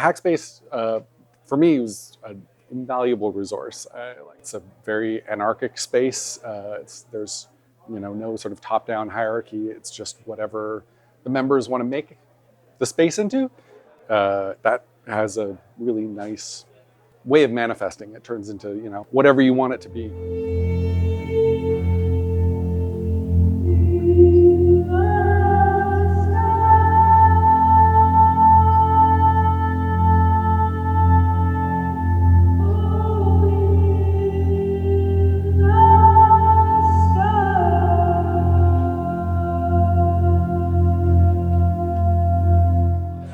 Hack Space, for me, was an invaluable resource. It's a very anarchic space. There's no sort of top-down hierarchy. It's just whatever the members want to make the space into. That has a really nice way of manifesting. It turns into whatever you want it to be.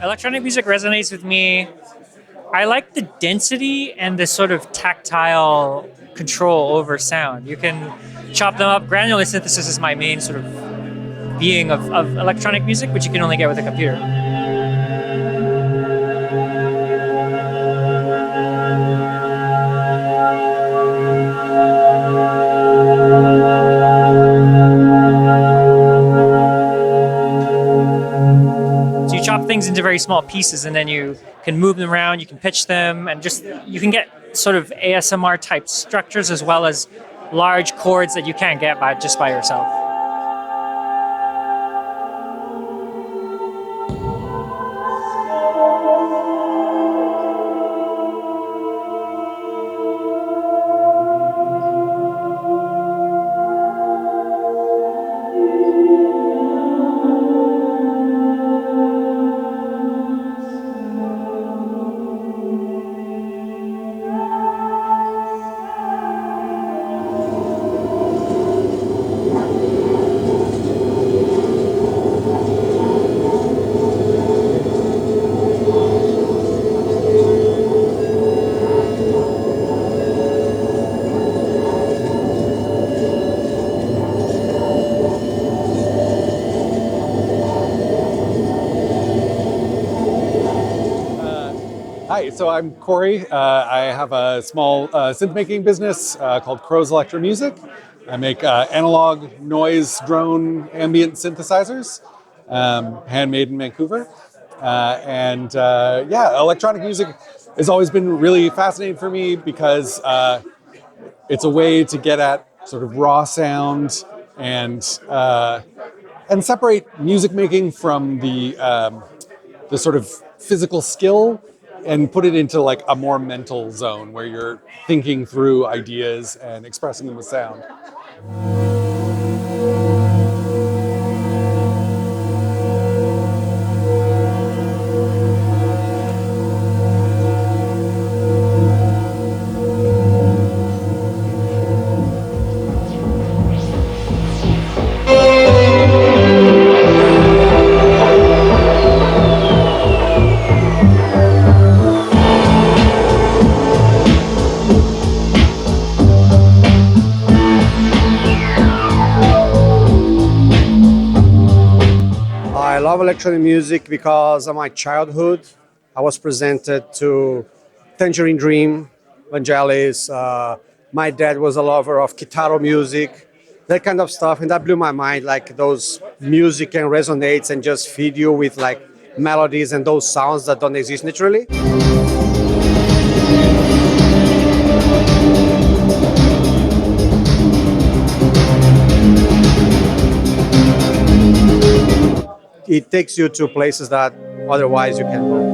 Electronic music resonates with me. I like the density and the sort of tactile control over sound. You can chop them up. Granular synthesis is my main sort of being of electronic music, which you can only get with a computer. Things into very small pieces, and then you can move them around, you can pitch them, and you can get sort of ASMR type structures as well as large chords that you can't get by yourself. Hi, so I'm Corey. I have a small synth making business called Crow's Electro Music. I make analog noise drone ambient synthesizers, handmade in Vancouver. Electronic music has always been really fascinating for me because it's a way to get at sort of raw sound and separate music making from the sort of physical skill and put it into like a more mental zone where you're thinking through ideas and expressing them with sound. I love electronic music because of my childhood. I was presented to Tangerine Dream, Vangelis. My dad was a lover of guitar music, that kind of stuff, and that blew my mind. Like those music can resonate and just feed you with like melodies and those sounds that don't exist naturally. It takes you to places that otherwise you can't go.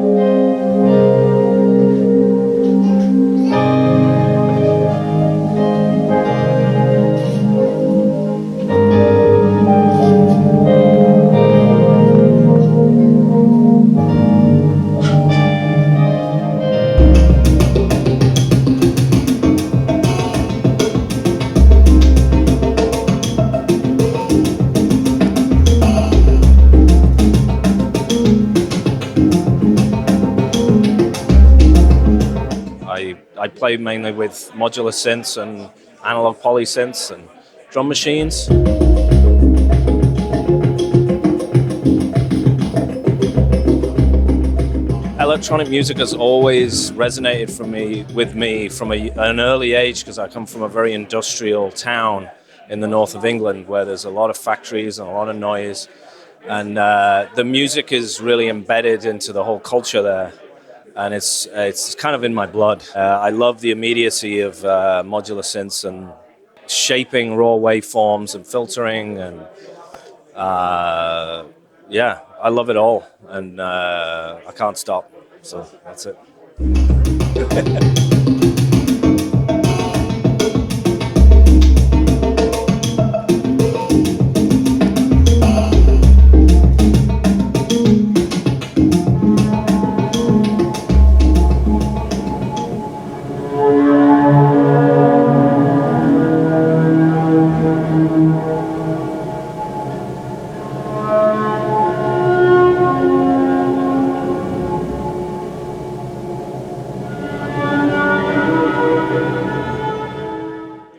I play mainly with modular synths and analog poly synths and drum machines. Electronic music has always resonated with me from an early age because I come from a very industrial town in the north of England where there's a lot of factories and a lot of noise, and the music is really embedded into the whole culture there. and it's kind of in my blood. I love the immediacy of modular synths and shaping raw waveforms and filtering, and yeah, I love it all, and I can't stop. So that's it.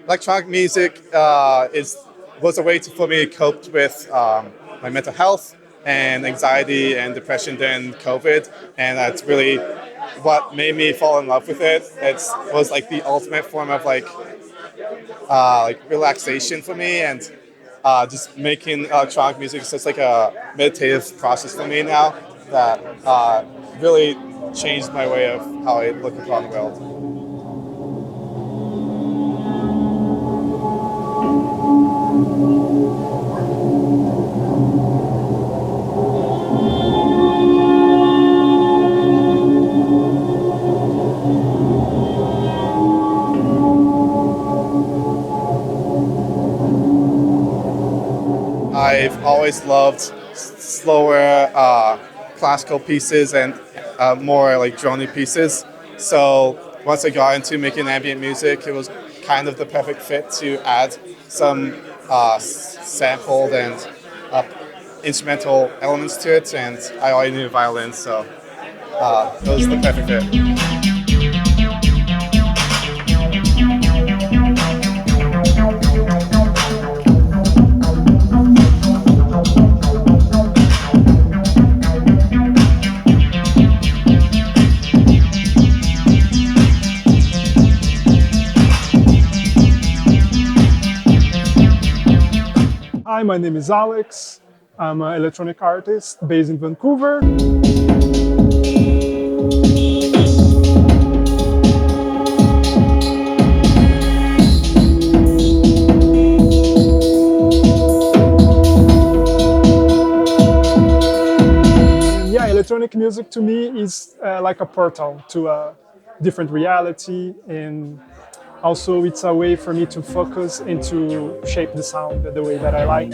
Electronic music was a way for me to cope with my mental health and anxiety and depression during COVID, and that's really what made me fall in love with it. It was like the ultimate form of like relaxation for me, and just making electronic music is just like a meditative process for me now that really changed my way of how I look upon the world. I've always loved slower classical pieces and more like drony pieces. So once I got into making ambient music, it was kind of the perfect fit to add some sampled and instrumental elements to it. And I already knew violin, so it was the perfect fit. Hi, my name is Alex. I'm an electronic artist based in Vancouver. Yeah, electronic music to me is like a portal to a different reality, and also it's a way for me to focus and to shape the sound the way that I like.